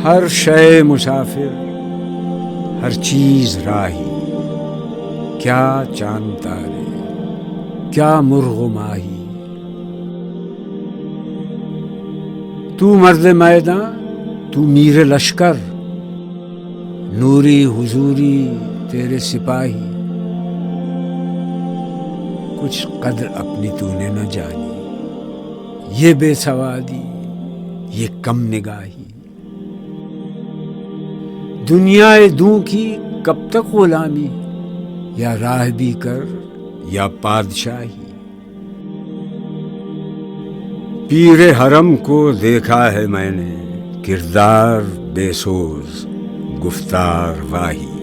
ہر شے مسافر، ہر چیز راہی، کیا چاند تارے، کیا مرغ و ماہی۔ تو مرد میداں، تو میر لشکر، نوری حضوری تیرے سپاہی۔ کچھ قدر اپنی تو نے نہ جانی، یہ بے سوادی، یہ کم نگاہی۔ دنیا دوں کی کب تک غلامی، یا راہ بھی کر یا بادشاہی۔ پیر حرم کو دیکھا ہے میں نے، کردار بے سوز، گفتار واہی۔